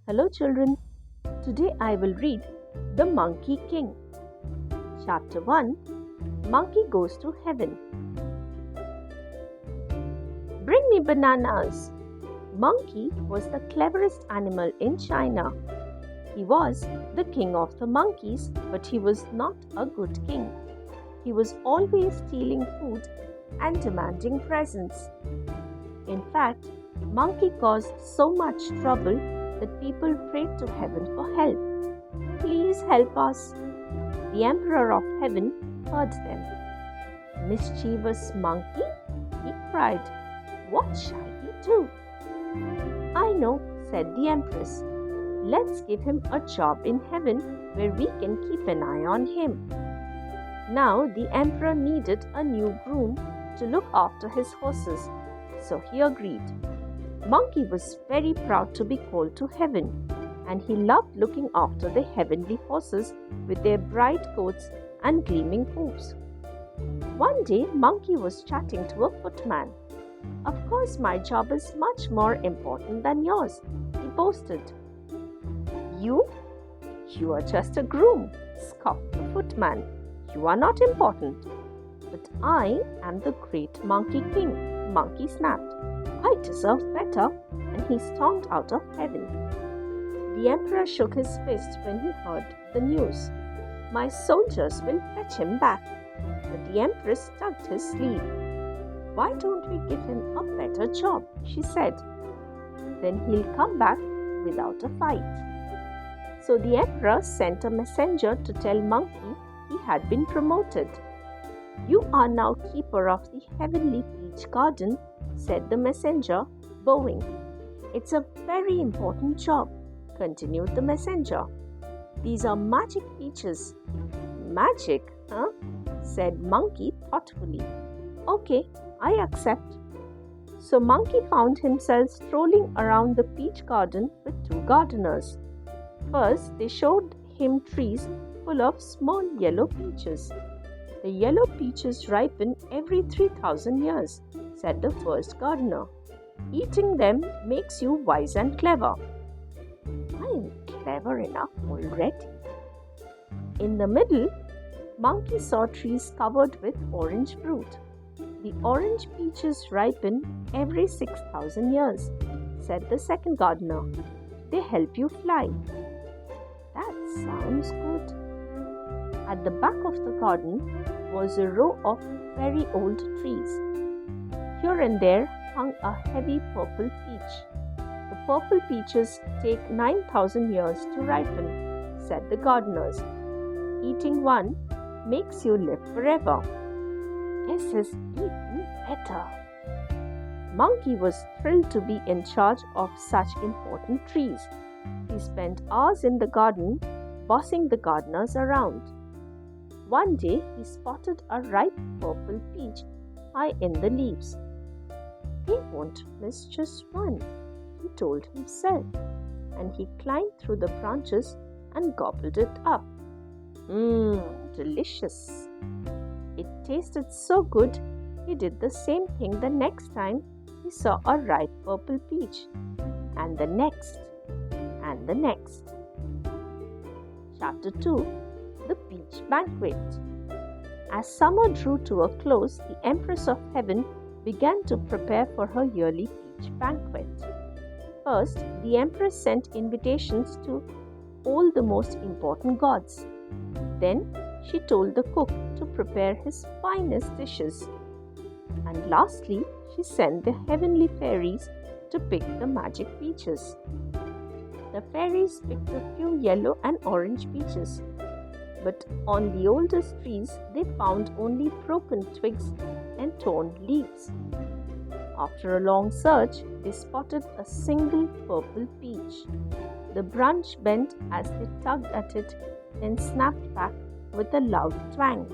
Hello children, today I will read The Monkey King. Chapter 1 Monkey Goes to Heaven. Bring me bananas. Monkey was the cleverest animal in China. He was the king of the monkeys, but he was not a good king. He was always stealing food and demanding presents. In fact, Monkey caused so much trouble that people prayed to heaven for help. Please help us. The Emperor of Heaven heard them. Mischievous monkey, he cried. What shall we do? I know, said the Empress. Let's give him a job in heaven where we can keep an eye on him. Now the Emperor needed a new groom to look after his horses, so he agreed. Monkey was very proud to be called to heaven, and he loved looking after the heavenly horses with their bright coats and gleaming hooves. One day, Monkey was chatting to a footman. Of course, my job is much more important than yours, he boasted. You are just a groom, scoffed the footman. You are not important. But I am the great Monkey King, Monkey snapped. I deserve better, and he stormed out of heaven. The Emperor shook his fist when he heard the news. My soldiers will fetch him back. But the Empress tugged his sleeve. Why don't we give him a better job, she said. Then he'll come back without a fight. So the Emperor sent a messenger to tell Monkey he had been promoted. You are now keeper of the heavenly peach garden, said the messenger, bowing. It's a very important job, continued the messenger. These are magic peaches. Magic, huh? Said Monkey thoughtfully. Okay, I accept. So Monkey found himself strolling around the peach garden with two gardeners. First, they showed him trees full of small yellow peaches. The yellow peaches ripen every 3,000 years, said the first gardener. Eating them makes you wise and clever. I am clever enough already. In the middle, Monkey saw trees covered with orange fruit. The orange peaches ripen every 6,000 years, said the second gardener. They help you fly. That sounds good. At the back of the garden was a row of very old trees. Here and there hung a heavy purple peach. The purple peaches take 9,000 years to ripen, said the gardeners. Eating one makes you live forever. This is even better. Monkey was thrilled to be in charge of such important trees. He spent hours in the garden, bossing the gardeners around. One day, he spotted a ripe purple peach high in the leaves. They won't miss just one, he told himself, and he climbed through the branches and gobbled it up. Delicious. It tasted so good, he did the same thing the next time he saw a ripe purple peach, and the next, and the next. Chapter 2 The Peach Banquet. As summer drew to a close, the Empress of Heaven began to prepare for her yearly peach banquet. First, the Empress sent invitations to all the most important gods. Then, she told the cook to prepare his finest dishes. And lastly, she sent the heavenly fairies to pick the magic peaches. The fairies picked a few yellow and orange peaches. But on the oldest trees, they found only broken twigs and torn leaves. After a long search, they spotted a single purple peach. The branch bent as they tugged at it, then snapped back with a loud twang.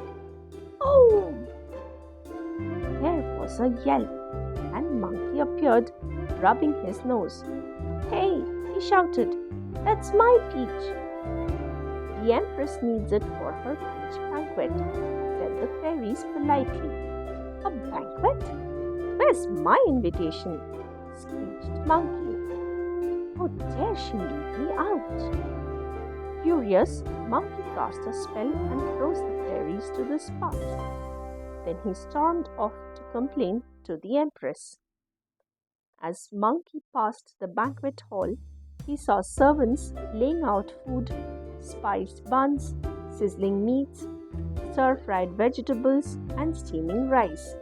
Oh! There was a yelp, and Monkey appeared, rubbing his nose. Hey! He shouted, that's my peach. The Empress needs it for her peach banquet, said the fairies politely. A banquet? Where's my invitation? Screeched Monkey. How dare she leave me out? Furious, Monkey cast a spell and froze the fairies to the spot. Then he stormed off to complain to the Empress. As Monkey passed the banquet hall, he saw servants laying out food, spiced buns, sizzling meats, stir-fried vegetables, and steaming rice.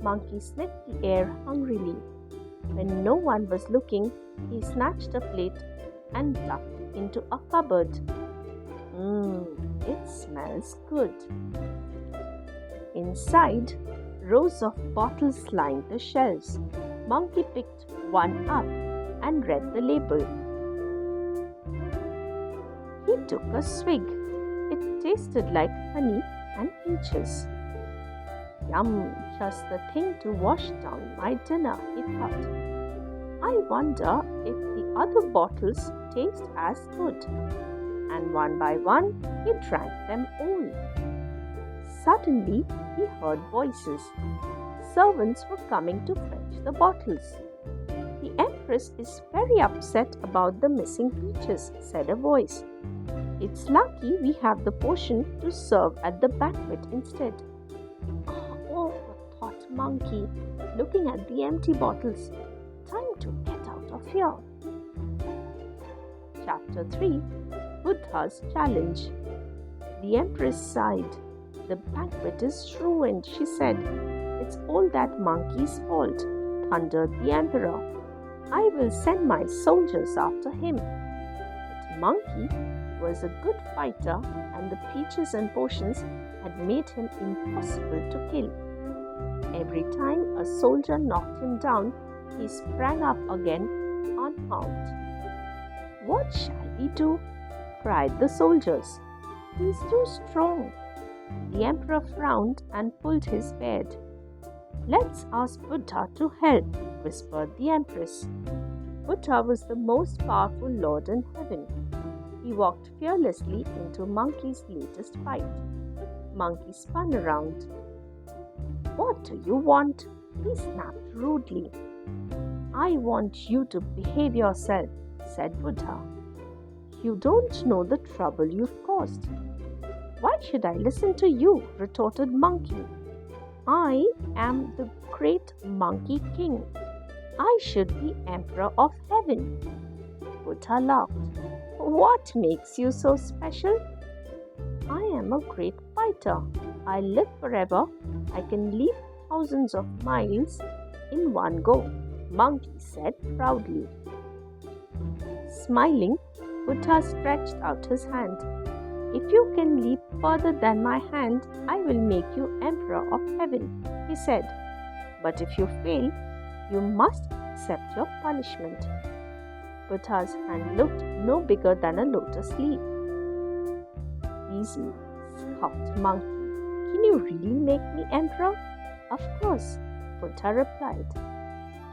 Monkey sniffed the air hungrily. When no one was looking, he snatched a plate and ducked into a cupboard. It smells good. Inside, rows of bottles lined the shelves. Monkey picked one up and read the label. He took a swig. It tasted like honey and peaches. Yum, just the thing to wash down my dinner, he thought. I wonder if the other bottles taste as good. And one by one, he drank them all. Suddenly, he heard voices. Servants were coming to fetch the bottles. The Empress is very upset about the missing peaches, said a voice. It's lucky we have the potion to serve at the banquet instead. Oh, thought Monkey, looking at the empty bottles. Time to get out of here. Chapter 3 Buddha's Challenge. The Empress sighed. The banquet is ruined, she said. It's all that monkey's fault, thundered the Emperor. I will send my soldiers after him. But Monkey was a good fighter, and the peaches and potions had made him impossible to kill. Every time a soldier knocked him down, he sprang up again unharmed. What shall we do? Cried the soldiers. He is too strong. The Emperor frowned and pulled his beard. Let's ask Buddha to help, whispered the Empress. Buddha was the most powerful lord in heaven. He walked fearlessly into Monkey's latest fight. Monkey spun around. What do you want? He snapped rudely. I want you to behave yourself, said Buddha. You don't know the trouble you've caused. Why should I listen to you? Retorted Monkey. I am the great Monkey King. I should be Emperor of Heaven. Buddha laughed. What makes you so special? I am a great fighter. I live forever. I can leap thousands of miles in one go, Monkey said proudly. Smiling, Buddha stretched out his hand. If you can leap further than my hand, I will make you Emperor of Heaven, he said. But if you fail, you must accept your punishment. Buddha's hand looked no bigger than a lotus leaf. Easy, scoffed Monkey. Can you really make me Emperor? Of course, Buddha replied.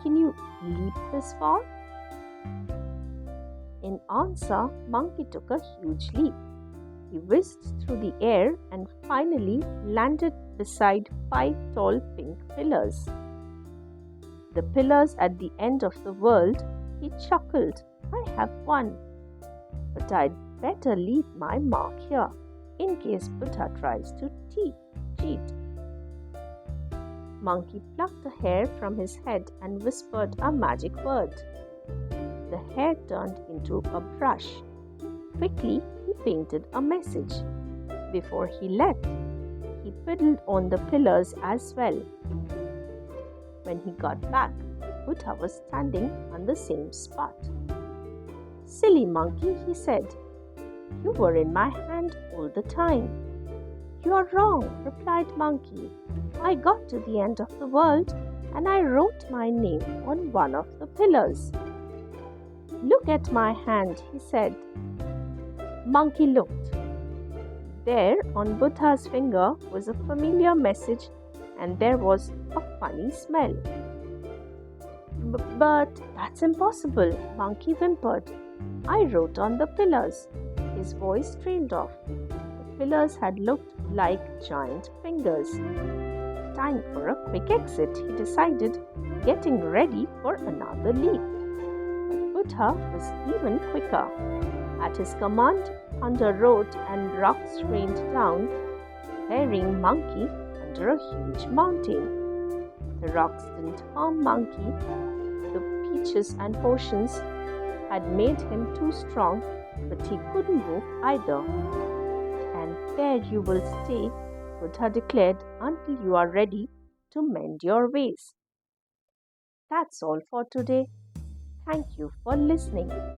Can you leap this far? In answer, Monkey took a huge leap. He whizzed through the air and finally landed beside 5 tall pink pillars. The pillars at the end of the world, he chuckled. I have won. But I'd better leave my mark here, in case Buddha tries to cheat. Monkey plucked a hair from his head and whispered a magic word. The hair turned into a brush. Quickly, he painted a message. Before he left, he fiddled on the pillars as well. When he got back, Buddha was standing on the same spot. Silly Monkey, he said. You were in my hand all the time. You are wrong, replied Monkey. I got to the end of the world and I wrote my name on one of the pillars. Look at my hand, he said. Monkey looked. There on Buddha's finger was a familiar message and there was a funny smell. But that's impossible, Monkey whimpered. I wrote on the pillars. His voice trailed off. The pillars had looked like giant fingers. Time for a quick exit, he decided, getting ready for another leap. But Buddha was even quicker. At his command, thunder roared and rocks rained down, burying Monkey under a huge mountain. The rocks didn't harm Monkey. The peaches and potions had made him too strong, but he couldn't move either. And there you will stay, Buddha declared, until you are ready to mend your ways. That's all for today. Thank you for listening.